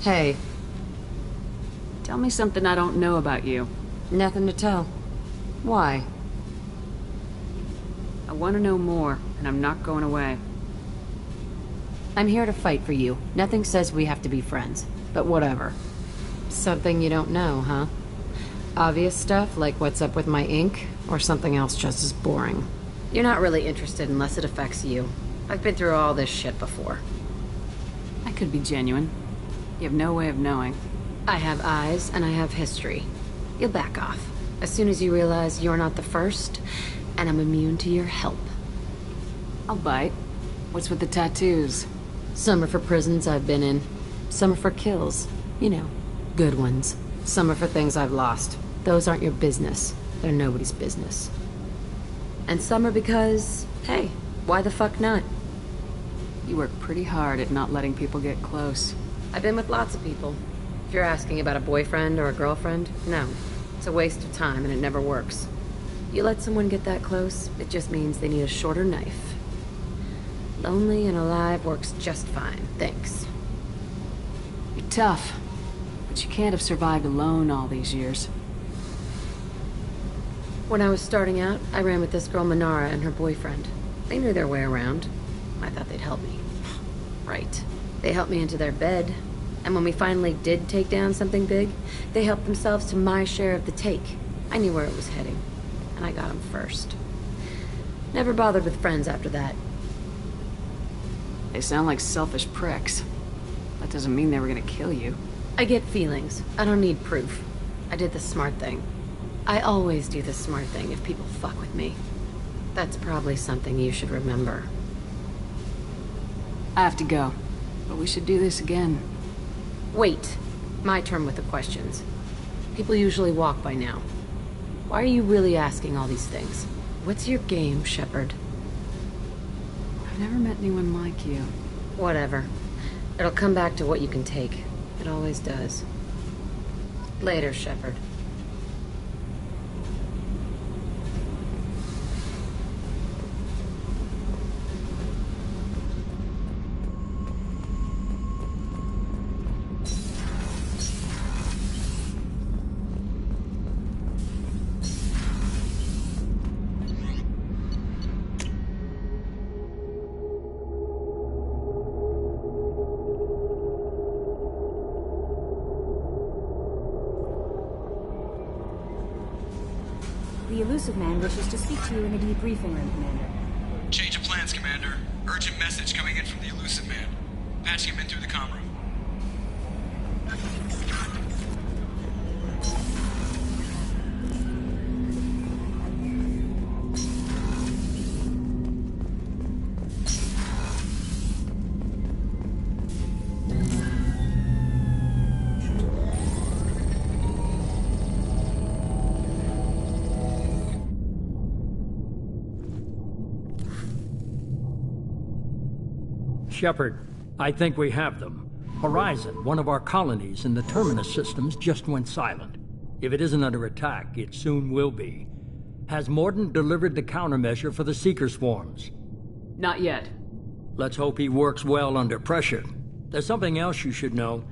Hey, Tell me something I don't know about you. nothing to tell. Why? I want to know more, and I'm not going away. I'm here to fight for you. Nothing says we have to be friends, but whatever. Something you don't know, huh? Obvious stuff, like what's up with my ink, or something else just as boring? You're not really interested unless it affects you. I've been through all this shit before. I could be genuine. You have no way of knowing. I have eyes, and I have history. You'll back off. As soon as you realize you're not the first, and I'm immune to your help. I'll bite. What's with the tattoos? Some are for prisons I've been in. Some are for kills. You know, good ones. Some are for things I've lost. Those aren't your business. They're nobody's business. And some are because, hey, why the fuck not? You work pretty hard at not letting people get close. I've been with lots of people. If you're asking about a boyfriend or a girlfriend, no. It's a waste of time and it never works. You let someone get that close, it just means they need a shorter knife. Lonely and alive works just fine, thanks. You're tough, but you can't have survived alone all these years. When I was starting out, I ran with this girl Manara and her boyfriend. They knew their way around. I thought they'd help me. Right. They helped me into their bed. And when we finally did take down something big, they helped themselves to my share of the take. I knew where it was heading, and I got them first. Never bothered with friends after that. They sound like selfish pricks. That doesn't mean they were gonna kill you. I get feelings. I don't need proof. I did the smart thing. I always do the smart thing if people fuck with me. That's probably something you should remember. I have to go, but we should do this again. Wait. My turn with the questions. People usually walk by now. Why are you really asking all these things? What's your game, Shepard? I've never met anyone like you. Whatever. It'll come back to what you can take. It always does. Later, Shepard. The elusive man wishes to speak to you in the debriefing room, Commander. Change of plans, Commander. Urgent message coming in from the elusive man. Patching him in through the comm room. Shepard, I think we have them. Horizon, one of our colonies in the Terminus systems, just went silent. If it isn't under attack, it soon will be. Has Mordin delivered the countermeasure for the Seeker swarms? Not yet. Let's hope he works well under pressure. There's something else you should know.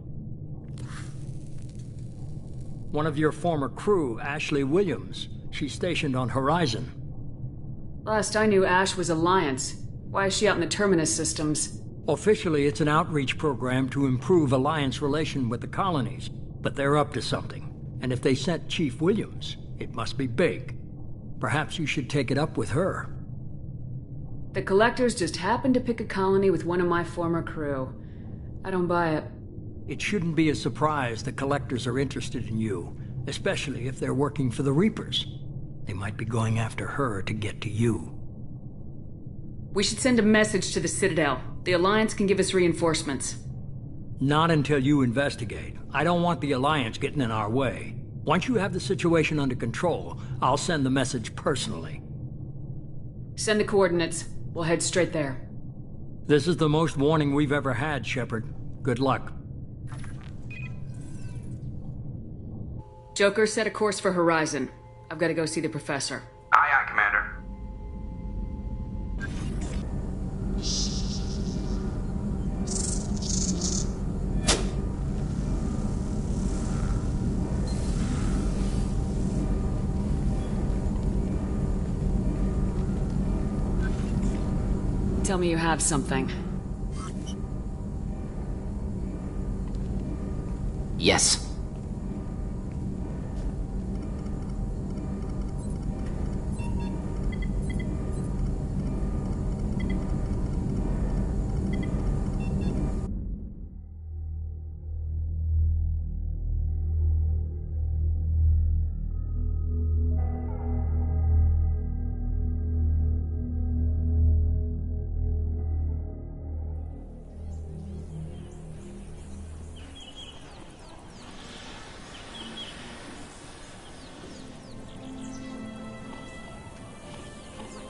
One of your former crew, Ashley Williams, she's stationed on Horizon. Last I knew, Ash was Alliance. Why is she out in the Terminus systems? Officially, it's an outreach program to improve Alliance relation with the colonies, but they're up to something. And if they sent Chief Williams, it must be big. Perhaps you should take it up with her. The Collectors just happened to pick a colony with one of my former crew. I don't buy it. It shouldn't be a surprise the Collectors are interested in you, especially if they're working for the Reapers. They might be going after her to get to you. We should send a message to the Citadel. The Alliance can give us reinforcements. Not until you investigate. I don't want the Alliance getting in our way. Once you have the situation under control, I'll send the message personally. Send the coordinates. We'll head straight there. This is the most warning we've ever had, Shepard. Good luck. Joker, set a course for Horizon. I've got to go see the Professor. Aye, aye, Commander. Tell me you have something. Yes.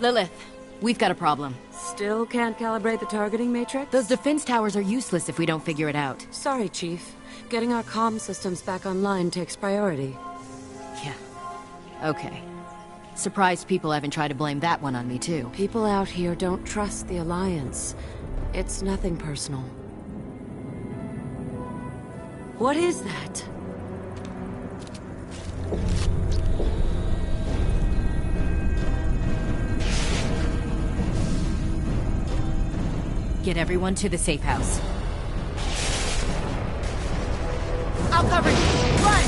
Lilith, we've got a problem. Still can't calibrate the targeting matrix? Those defense towers are useless if we don't figure it out. Sorry, Chief. Getting our comm systems back online takes priority. Yeah. Okay. Surprised people haven't tried to blame that one on me, too. People out here don't trust the Alliance. It's nothing personal. What is that? Get everyone to the safe house. I'll cover you! Run!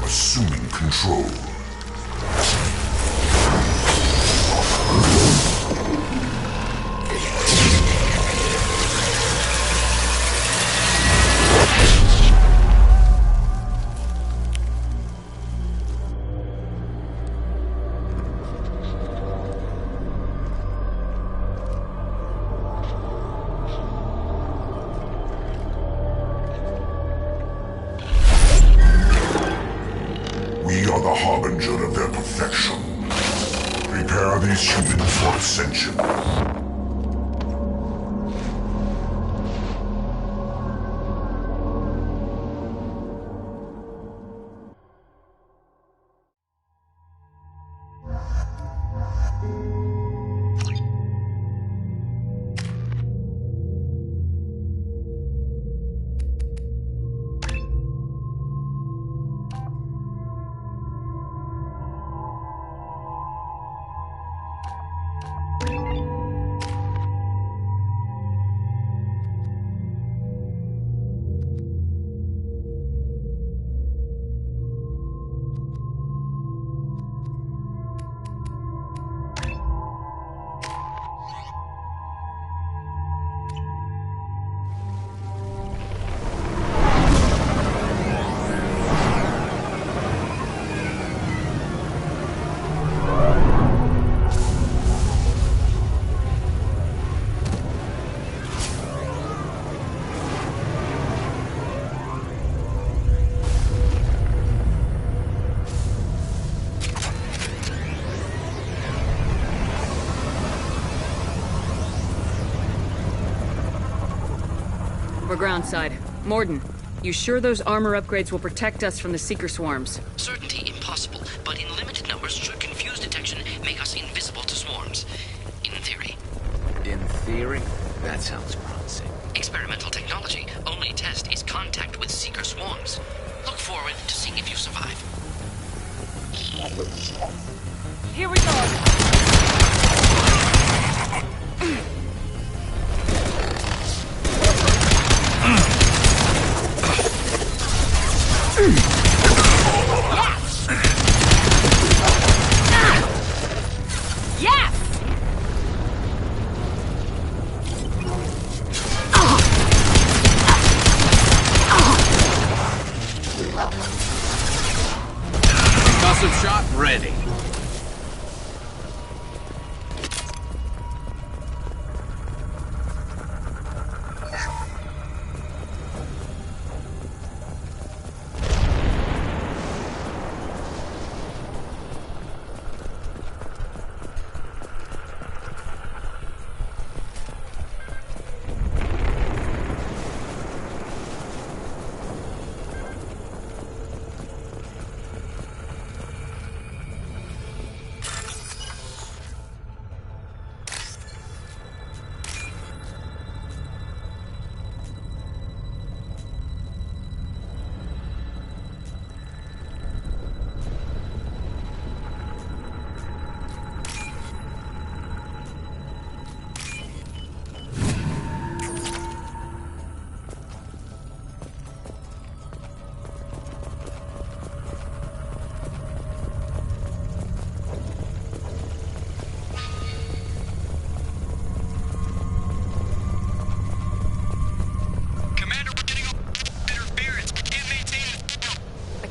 Assuming control. We are the harbinger of their perfection. Prepare these humans for ascension. We're groundside. Morden, you sure those armor upgrades will protect us from the Seeker swarms? Certainty impossible, but in limited numbers should confuse detection make us invisible to swarms. In theory. In theory? That sounds promising. Experimental technology. Only test is contact with Seeker swarms. Look forward to seeing if you survive. Here we go! Concussive shot ready.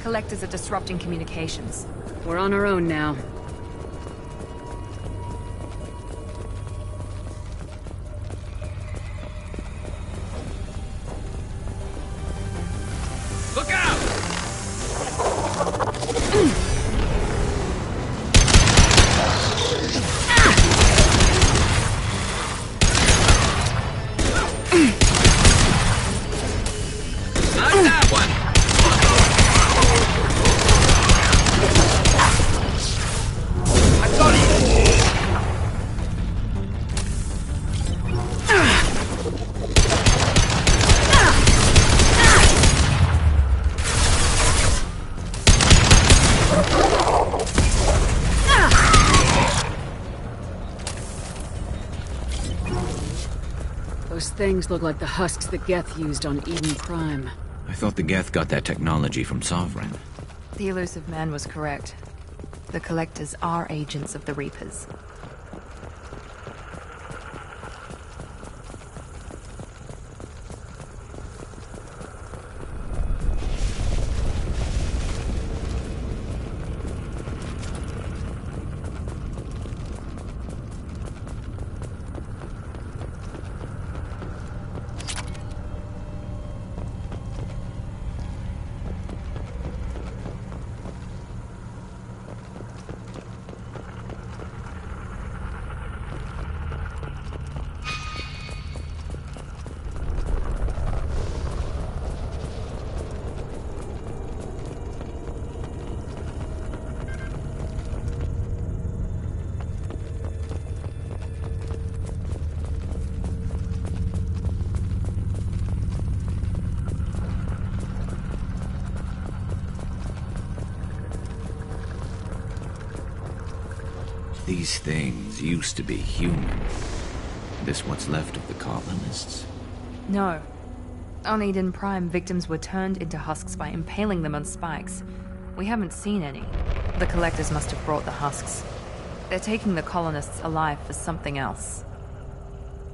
Collectors are disrupting communications. We're on our own now. Look out! Not that one! Those things look like the husks that Geth used on Eden Prime. I thought the Geth got that technology from Sovereign. The elusive man was correct. The Collectors are agents of the Reapers. These things used to be human. This what's left of the colonists? No. On Eden Prime, victims were turned into husks by impaling them on spikes. We haven't seen any. The Collectors must have brought the husks. They're taking the colonists alive for something else.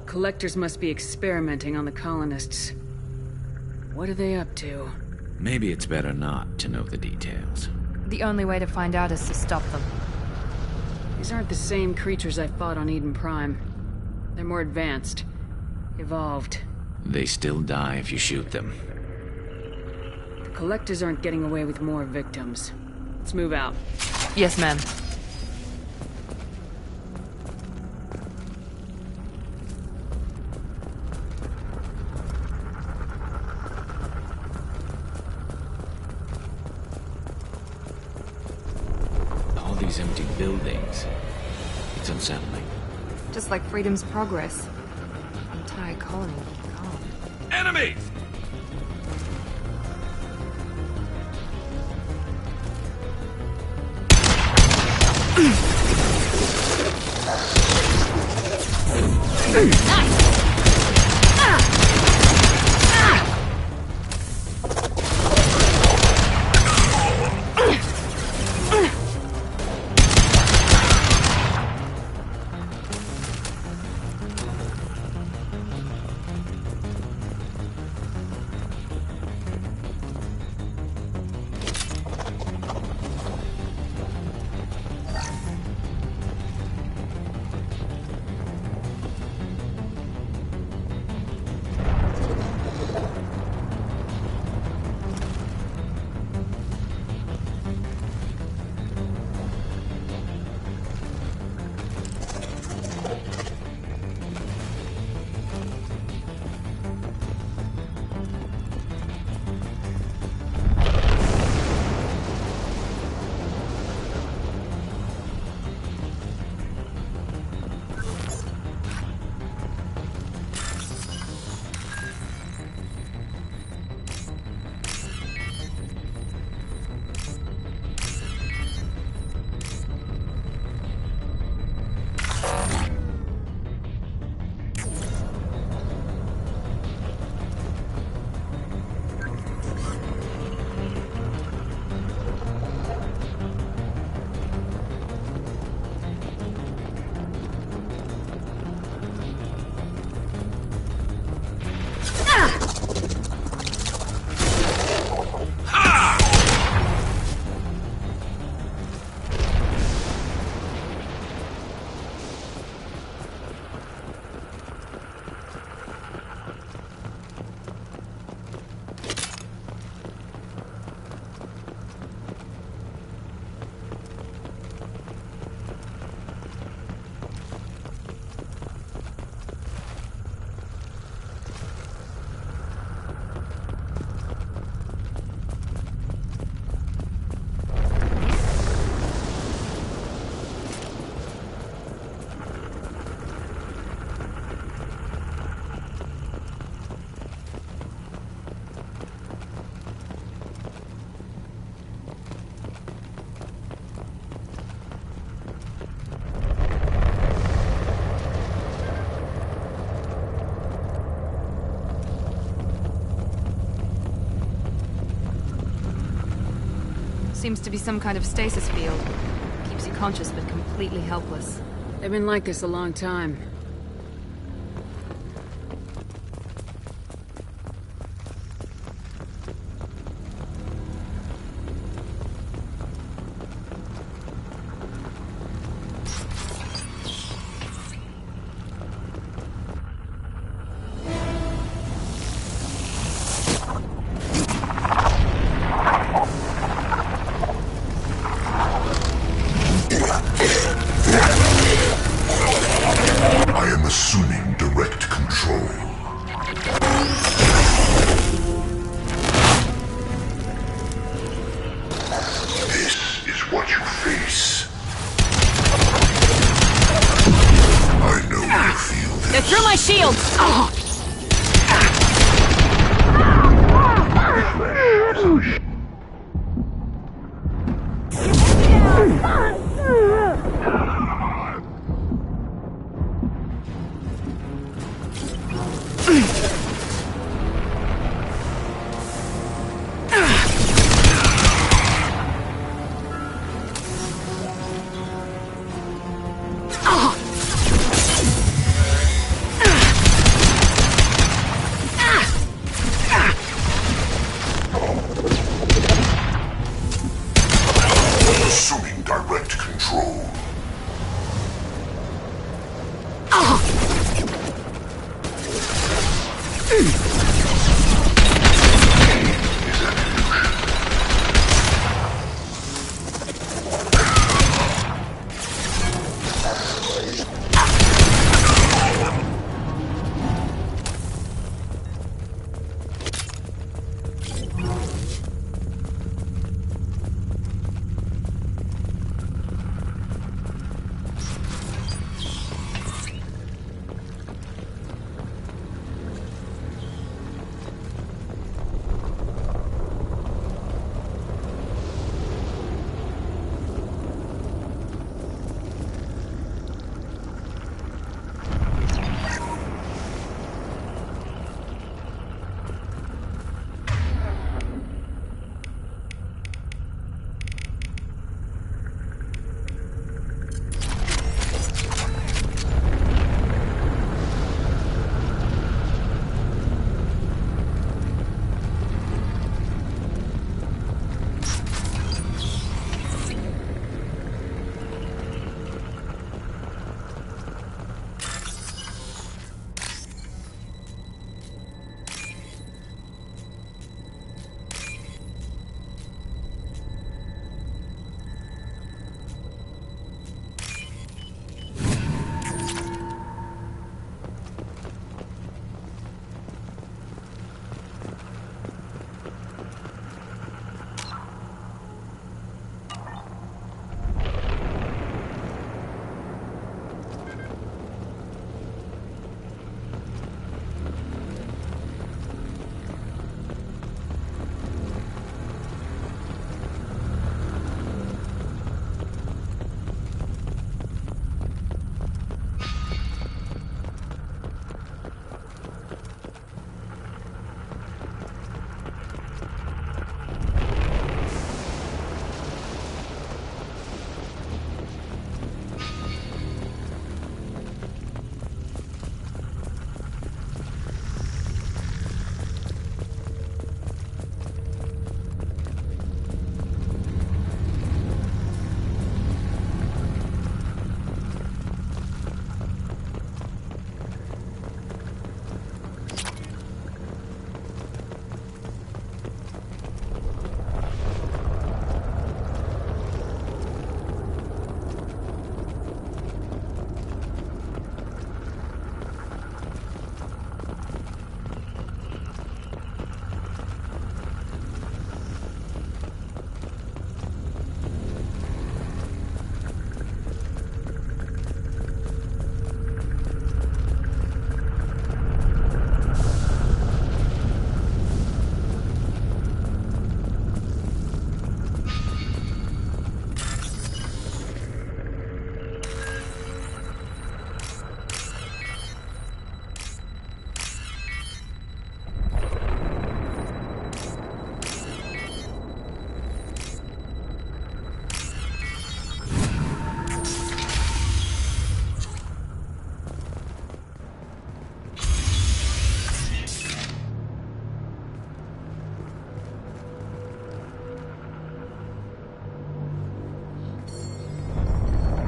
Collectors must be experimenting on the colonists. What are they up to? Maybe it's better not to know the details. The only way to find out is to stop them. These aren't the same creatures I fought on Eden Prime. They're more advanced. Evolved. They still die if you shoot them. The Collectors aren't getting away with more victims. Let's move out. Yes, ma'am. All these empty buildings. It's unsettling. Just like Freedom's Progress. The entire colony gone. Enemies! Seems to be some kind of stasis field. Keeps you conscious but completely helpless. They've been like this a long time. I am assuming direct control. This is what you face. I know you feel this. They're through my shields! Assuming direct control.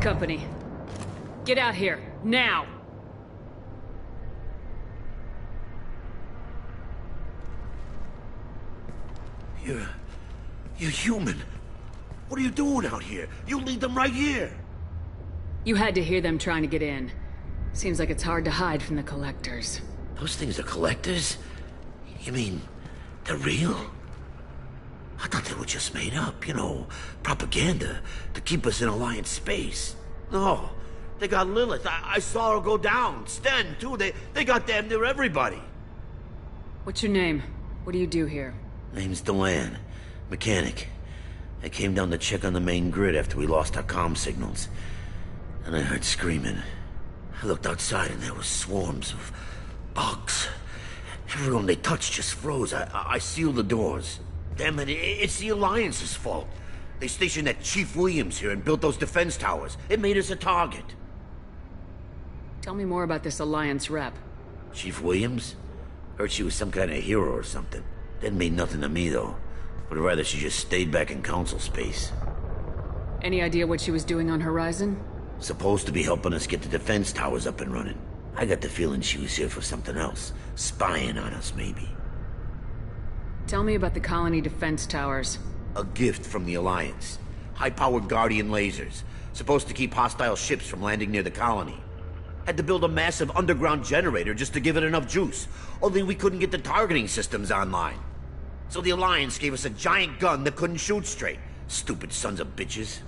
company. Get out here, now! You're human. What are you doing out here? You lead them right here. You had to hear them trying to get in. Seems like it's hard to hide from the collectors. Those things are collectors? You mean, they're real? I thought they were just made up, you know, propaganda to keep us in Alliance space. No, they got Lilith. I saw her go down. Sten, too. They got damn near everybody. What's your name? What do you do here? Name's Delan. Mechanic. I came down to check on the main grid after we lost our comm signals. And I heard screaming. I looked outside and there was swarms of bugs. Everyone they touched just froze. I sealed the doors. Damn it, it's the Alliance's fault. They stationed that Chief Williams here and built those defense towers. It made us a target. Tell me more about this Alliance rep. Chief Williams? Heard she was some kind of hero or something. Didn't mean nothing to me, though. Would rather she just stayed back in Council space. Any idea what she was doing on Horizon? Supposed to be helping us get the defense towers up and running. I got the feeling she was here for something else. Spying on us, maybe. Tell me about the colony defense towers. A gift from the Alliance. High-powered Guardian lasers. Supposed to keep hostile ships from landing near the colony. Had to build a massive underground generator just to give it enough juice. Only we couldn't get the targeting systems online. So the Alliance gave us a giant gun that couldn't shoot straight. Stupid sons of bitches.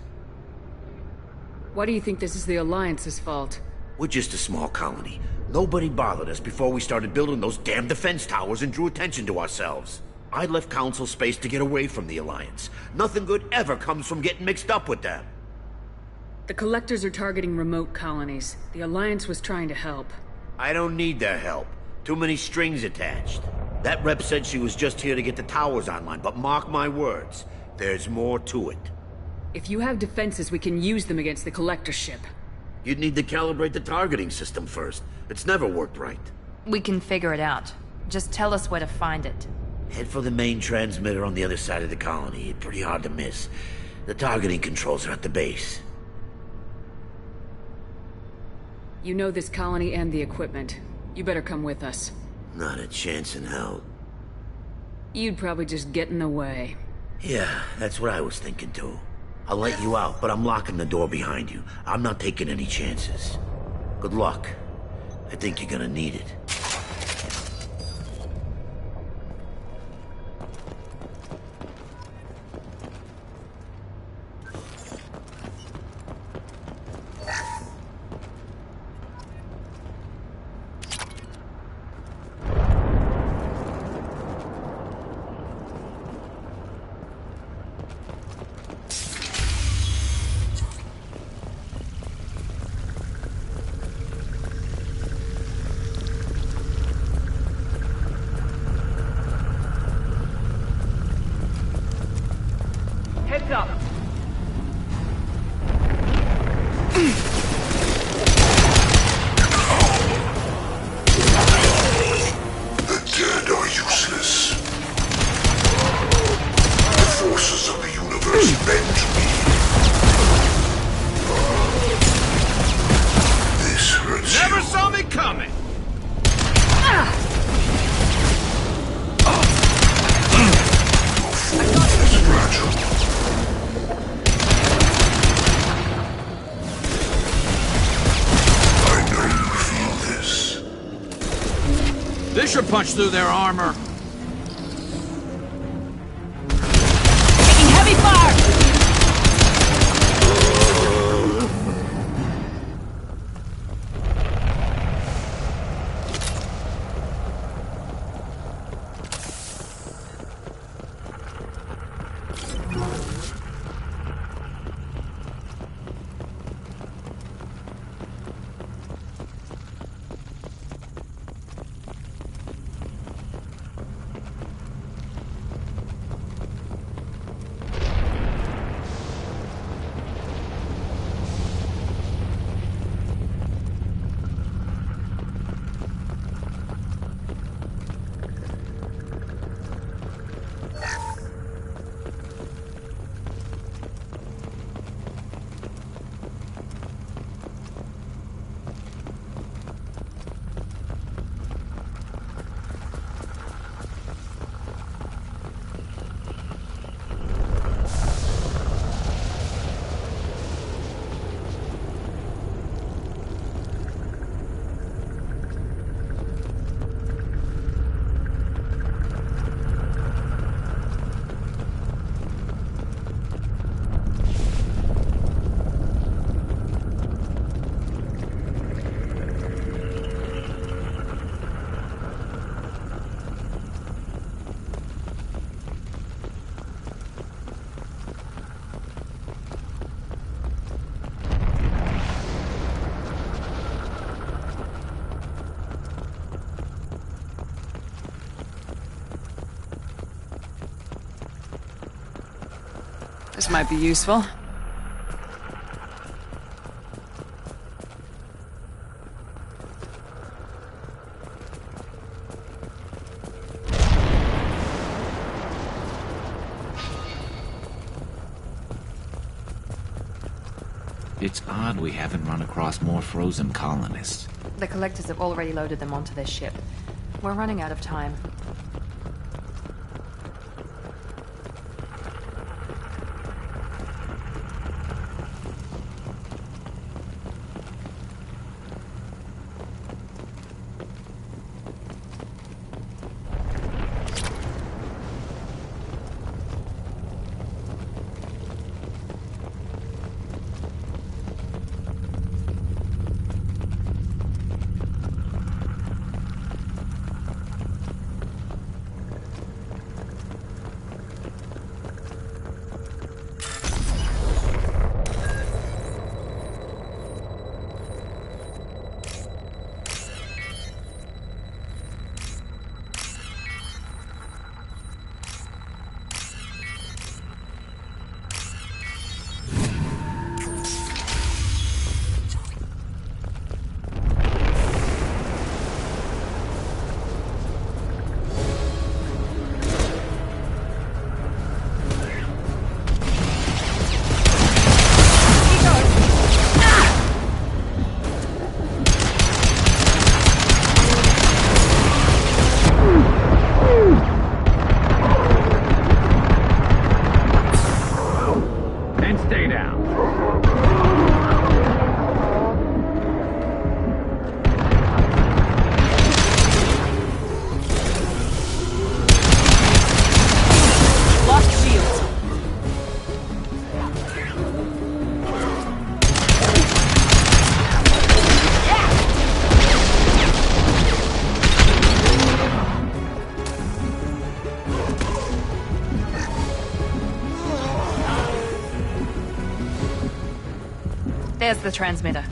Why do you think this is the Alliance's fault? We're just a small colony. Nobody bothered us before we started building those damn defense towers and drew attention to ourselves. I left Council space to get away from the Alliance. Nothing good ever comes from getting mixed up with them. The Collectors are targeting remote colonies. The Alliance was trying to help. I don't need their help. Too many strings attached. That rep said she was just here to get the towers online, but mark my words, there's more to it. If you have defenses, we can use them against the Collector ship. You'd need to calibrate the targeting system first. It's never worked right. We can figure it out. Just tell us where to find it. Head for the main transmitter on the other side of the colony. It's pretty hard to miss. The targeting controls are at the base. You know this colony and the equipment. You better come with us. Not a chance in hell. You'd probably just get in the way. Yeah, that's what I was thinking too. I'll let you out, but I'm locking the door behind you. I'm not taking any chances. Good luck. I think you're gonna need it. Heads up! The dead are useless. The forces of the universe bend to me. This hurts Never you. saw me coming! Your form is fragile. I know you feel this. This should punch through their armor. Taking heavy fire! This might be useful. It's odd we haven't run across more frozen colonists. The collectors have already loaded them onto their ship. We're running out of time. There's the transmitter.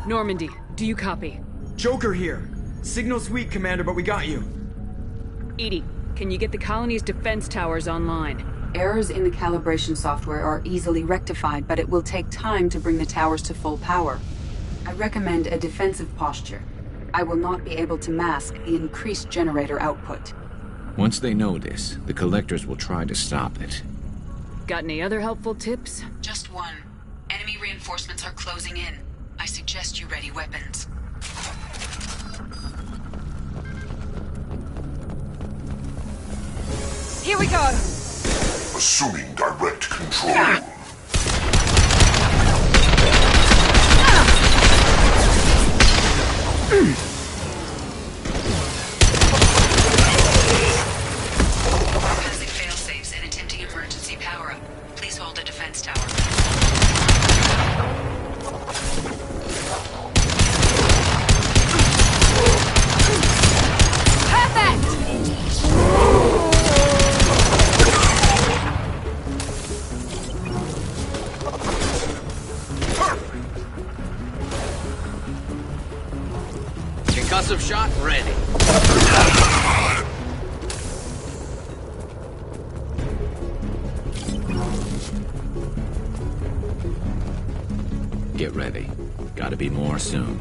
Normandy, do you copy? Joker here. Signal's weak, Commander, but we got you. Edie, can you get the colony's defense towers online? Errors in the calibration software are easily rectified, but it will take time to bring the towers to full power. I recommend a defensive posture. I will not be able to mask the increased generator output. Once they know this, the collectors will try to stop it. Got any other helpful tips? Just one. Enemy reinforcements are closing in. I suggest you ready weapons. Here we go! Assuming direct control. Passing failsafes and attempting emergency power-up. Please hold the defense tower. Concussive shot ready. Get ready. Gotta be more soon.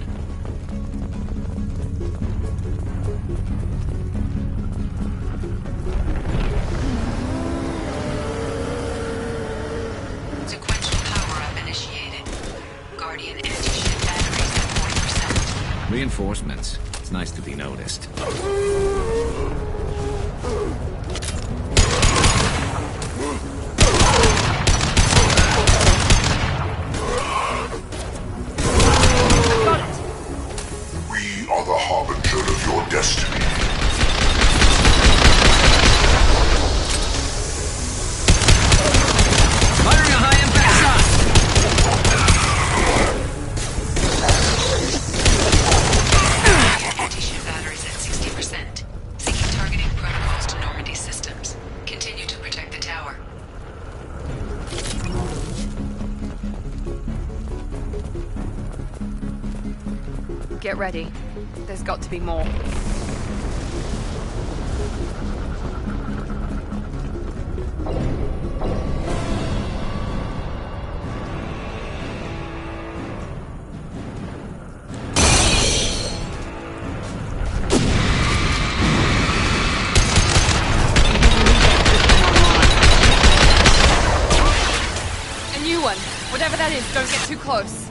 reinforcements. It's nice to be noticed. We are the harbinger of your destiny. Firing a high-impact shot! Anti-ship batteries at 60%. Seeking targeting protocols to Normandy systems. Continue to protect the tower. Get ready. There's got to be more. A new one. Whatever that is, don't get too close.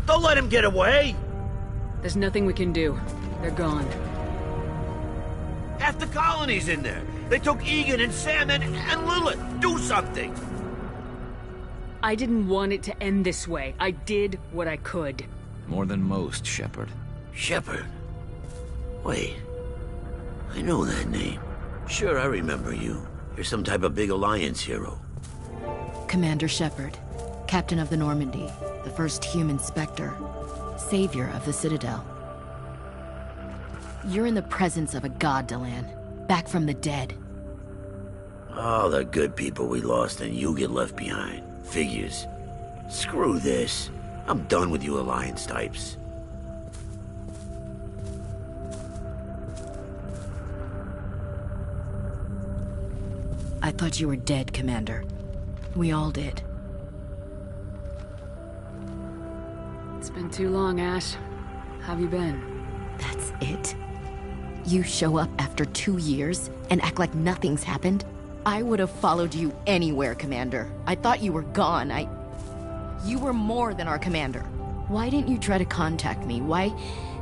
Don't let him get away! There's nothing we can do. They're gone. Half the colony's in there. They took Egan and Sam and Lilith. Do something! I didn't want it to end this way. I did what I could. More than most, Shepard. Shepard? Wait. I know that name. Sure, I remember you. You're some type of big Alliance hero. Commander Shepard, Captain of the Normandy, the first human Spectre, savior of the Citadel. You're in the presence of a god, Delan, back from the dead. All the good people we lost and you get left behind. Figures. Screw this. I'm done with you Alliance types. I thought you were dead, Commander. We all did. It's been too long, Ash. How have you been? That's it? You show up after 2 years and act like nothing's happened? I would have followed you anywhere, Commander. I thought you were gone. You were more than our commander. Why didn't you try to contact me? Why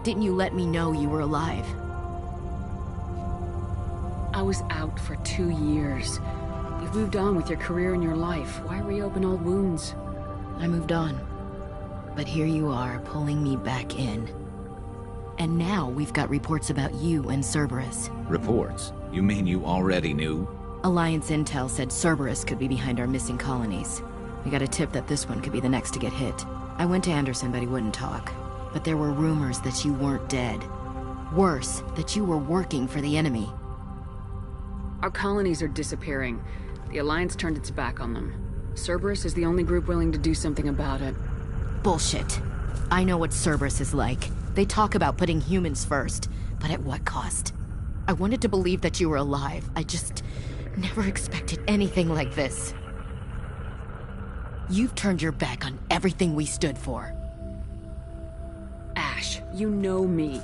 didn't you let me know you were alive? I was out for 2 years. You've moved on with your career and your life. Why reopen old wounds? I moved on. But here you are, pulling me back in. And now we've got reports about you and Cerberus. Reports? You mean you already knew? Alliance intel said Cerberus could be behind our missing colonies. We got a tip that this one could be the next to get hit. I went to Anderson, but he wouldn't talk. But there were rumors that you weren't dead. Worse, that you were working for the enemy. Our colonies are disappearing. The Alliance turned its back on them. Cerberus is the only group willing to do something about it. Bullshit. I know what Cerberus is like. They talk about putting humans first, but at what cost? I wanted to believe that you were alive. I just never expected anything like this. You've turned your back on everything we stood for. Ash, you know me.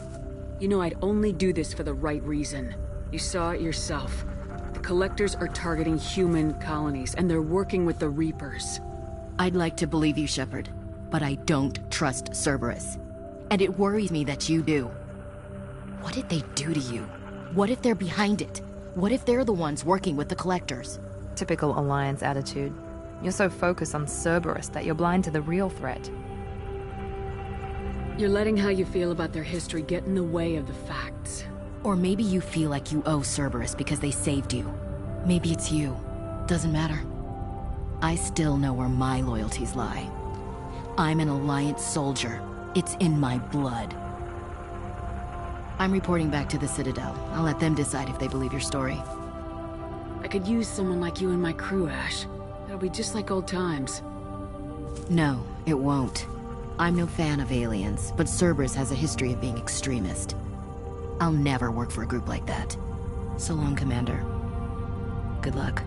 You know I'd only do this for the right reason. You saw it yourself. The Collectors are targeting human colonies, and they're working with the Reapers. I'd like to believe you, Shepard. but I don't trust Cerberus. And it worries me that you do. What did they do to you? What if they're behind it? What if they're the ones working with the Collectors? Typical Alliance attitude. You're so focused on Cerberus that you're blind to the real threat. You're letting how you feel about their history get in the way of the facts. Or maybe you feel like you owe Cerberus because they saved you. Maybe it's you. Doesn't matter. I still know where my loyalties lie. I'm an Alliance soldier. It's in my blood. I'm reporting back to the Citadel. I'll let them decide if they believe your story. I could use someone like you in my crew, Ash. It'll be just like old times. No, it won't. I'm no fan of aliens, but Cerberus has a history of being extremist. I'll never work for a group like that. So long, Commander. Good luck.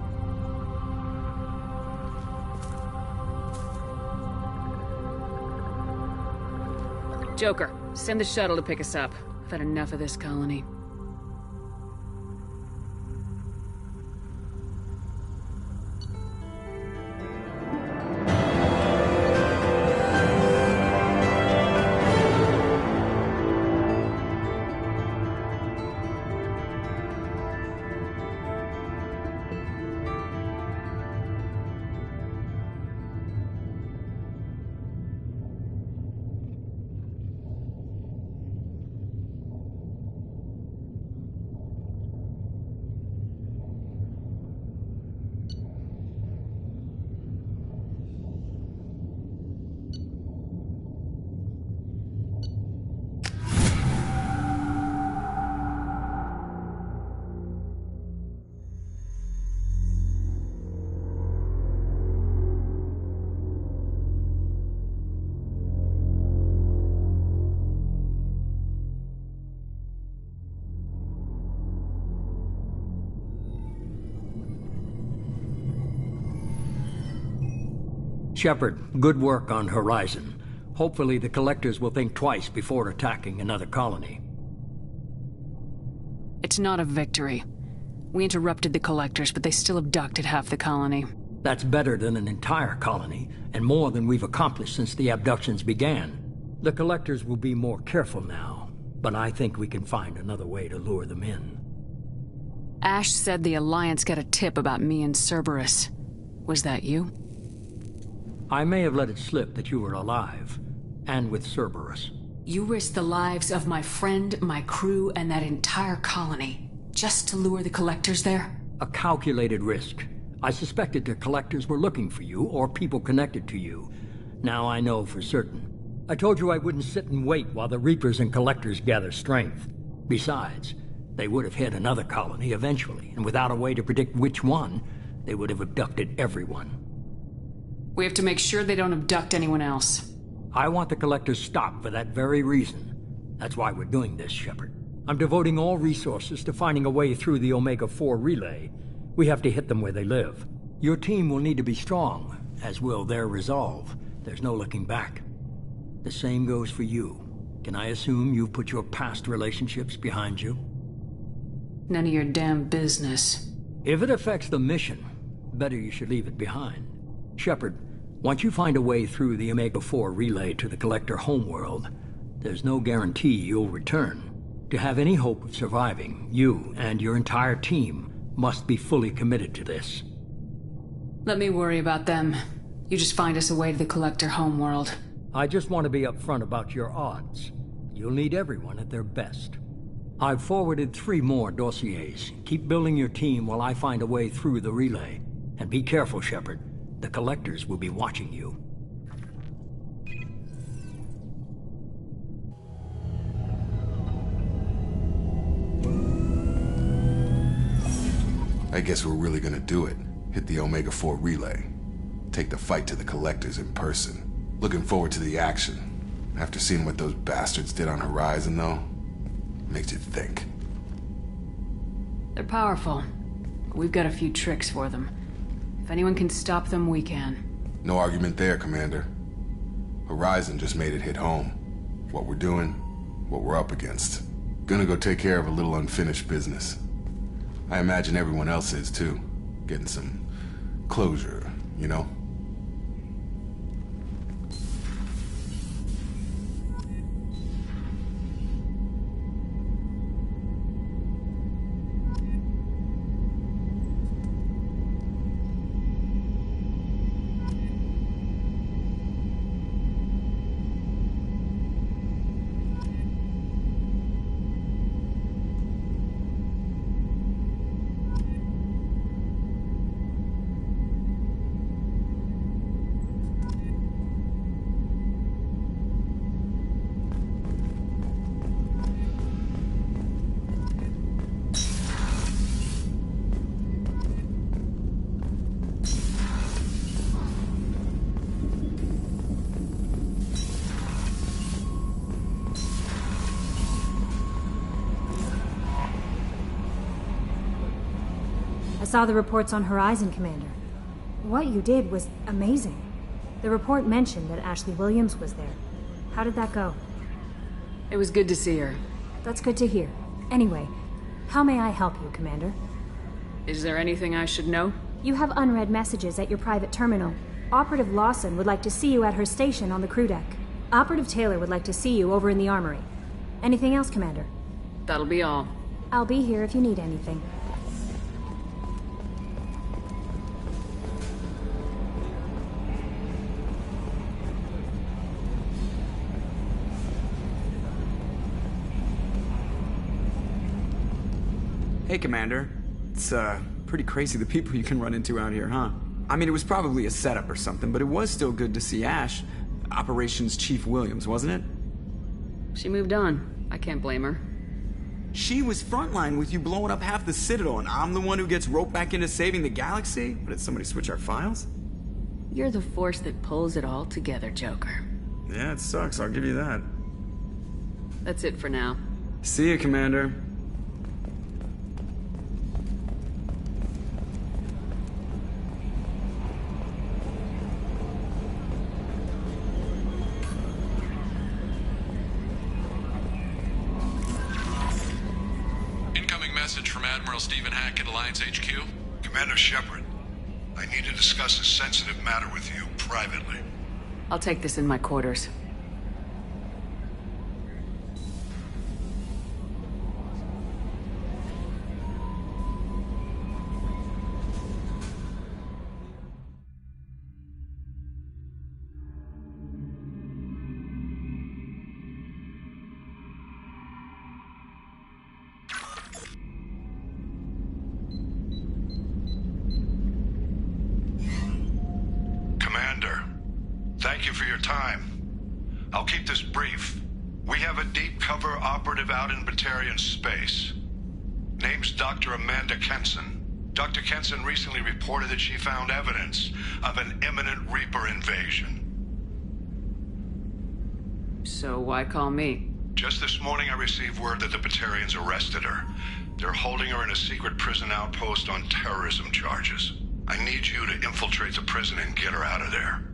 Joker, send the shuttle to pick us up. I've had enough of this colony. Shepard, good work on Horizon. Hopefully the Collectors will think twice before attacking another colony. It's not a victory. We interrupted the Collectors, but they still abducted half the colony. That's better than an entire colony, and more than we've accomplished since the abductions began. The Collectors will be more careful now, but I think we can find another way to lure them in. Ash said the Alliance got a tip about me and Cerberus. Was that you? I may have let it slip that you were alive, and with Cerberus. You risked the lives of my friend, my crew, and that entire colony, just to lure the Collectors there? A calculated risk. I suspected the Collectors were looking for you, or people connected to you. Now I know for certain. I told you I wouldn't sit and wait while the Reapers and Collectors gather strength. Besides, they would have hit another colony eventually, and without a way to predict which one, they would have abducted everyone. We have to make sure they don't abduct anyone else. I want the Collectors stopped for that very reason. That's why we're doing this, Shepard. I'm devoting all resources to finding a way through the Omega-4 relay. We have to hit them where they live. Your team will need to be strong, as will their resolve. There's no looking back. The same goes for you. Can I assume you've put your past relationships behind you? None of your damn business. If it affects the mission, better you should leave it behind. Shepard, once you find a way through the Omega-4 relay to the Collector homeworld, there's no guarantee you'll return. To have any hope of surviving, you and your entire team must be fully committed to this. Let me worry about them. You just find us a way to the Collector homeworld. I just want to be upfront about your odds. You'll need everyone at their best. I've forwarded 3 more dossiers. Keep building your team while I find a way through the relay. And be careful, Shepard. The Collectors will be watching you. I guess we're really gonna do it. Hit the Omega-4 relay. Take the fight to the Collectors in person. Looking forward to the action. After seeing what those bastards did on Horizon, though, makes you think. They're powerful. We've got a few tricks for them. If anyone can stop them, we can. No argument there, Commander. Horizon just made it hit home. What we're doing, what we're up against. Gonna go take care of a little unfinished business. I imagine everyone else is, too. Getting some closure, you know? saw the reports on Horizon, Commander. What you did was amazing. The report mentioned that Ashley Williams was there. How did that go? It was good to see her. That's good to hear. Anyway, how may I help you, Commander? Is there anything I should know? You have unread messages at your private terminal. Operative Lawson would like to see you at her station on the crew deck. Operative Taylor would like to see you over in the armory. Anything else, Commander? That'll be all. I'll be here if you need anything. Hey, Commander. It's, pretty crazy the people you can run into out here, huh? I mean, it was probably a setup or something, but it was still good to see Ash. Operations Chief Williams, wasn't it? She moved on. I can't blame her. She was frontline with you blowing up half the Citadel, and I'm the one who gets roped back into saving the galaxy? But did somebody switch our files? You're the force that pulls it all together, Joker. Yeah, it sucks, I'll give you that. That's it for now. See you, Commander. From Admiral Stephen Hackett, Alliance HQ. Commander Shepard, I need to discuss a sensitive matter with you privately. I'll take this in my quarters. Thank you for your time. I'll keep this brief. We have a deep cover operative out in Batarian space. Name's Dr. Amanda Kenson. Dr. Kenson recently reported that she found evidence of an imminent Reaper invasion. So why call me? Just this morning I received word that the Batarians arrested her. They're holding her in a secret prison outpost on terrorism charges. I need you to infiltrate the prison and get her out of there.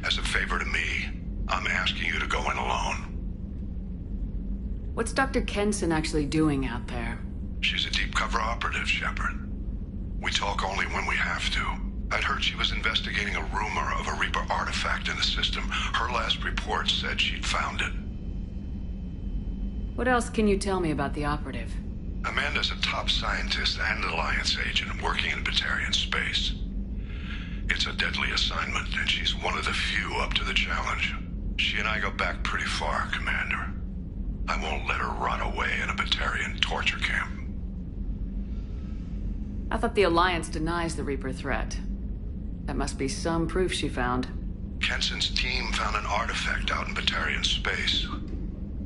As a favor to me, I'm asking you to go in alone. What's Dr. Kenson actually doing out there? She's a deep cover operative, Shepard. We talk only when we have to. I'd heard she was investigating a rumor of a Reaper artifact in the system. Her last report said she'd found it. What else can you tell me about the operative? Amanda's a top scientist and Alliance agent working in Batarian space. It's a deadly assignment, and she's one of the few up to the challenge. She and I go back pretty far, Commander. I won't let her rot away in a Batarian torture camp. I thought the Alliance denies the Reaper threat. That must be some proof she found. Kenson's team found an artifact out in Batarian space.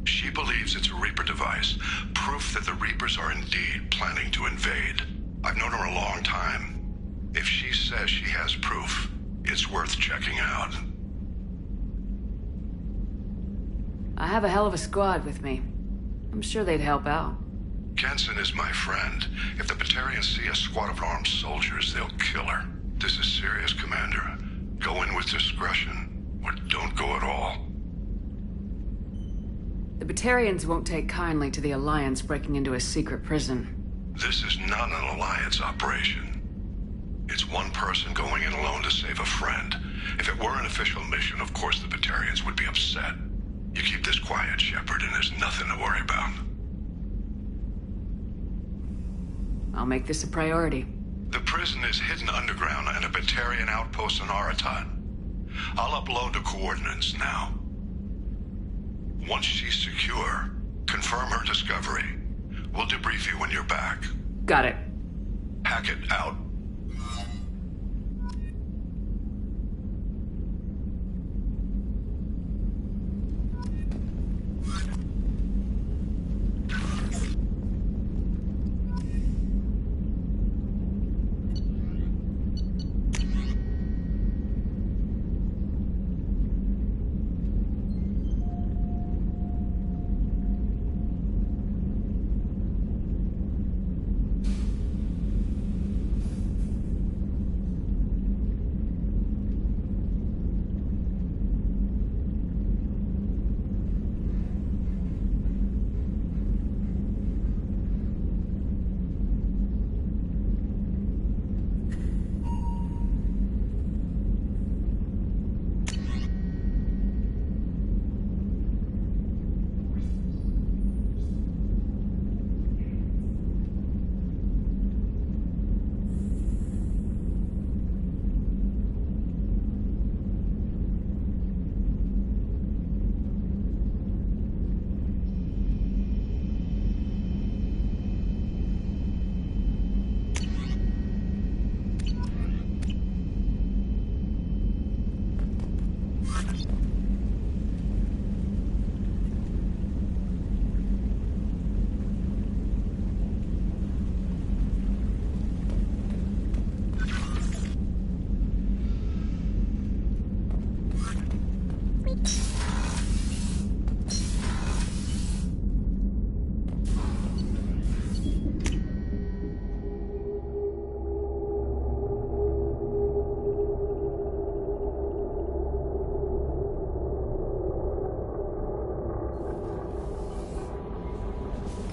She believes it's a Reaper device, proof that the Reapers are indeed planning to invade. I've known her a long time. If she says she has proof, it's worth checking out. I have a hell of a squad with me. I'm sure they'd help out. Kenson is my friend. If the Batarians see a squad of armed soldiers, they'll kill her. This is serious, Commander. Go in with discretion, or don't go at all. The Batarians won't take kindly to the Alliance breaking into a secret prison. This is not an Alliance operation. It's one person going in alone to save a friend. If it were an official mission, of course the Batarians would be upset. You keep this quiet, Shepard, and there's nothing to worry about. I'll make this a priority. The prison is hidden underground in a Batarian outpost on Aratat. I'll upload the coordinates now. Once she's secure, confirm her discovery. We'll debrief you when you're back. Got it. Hackett out.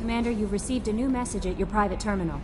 Commander, you've received a new message at your private terminal.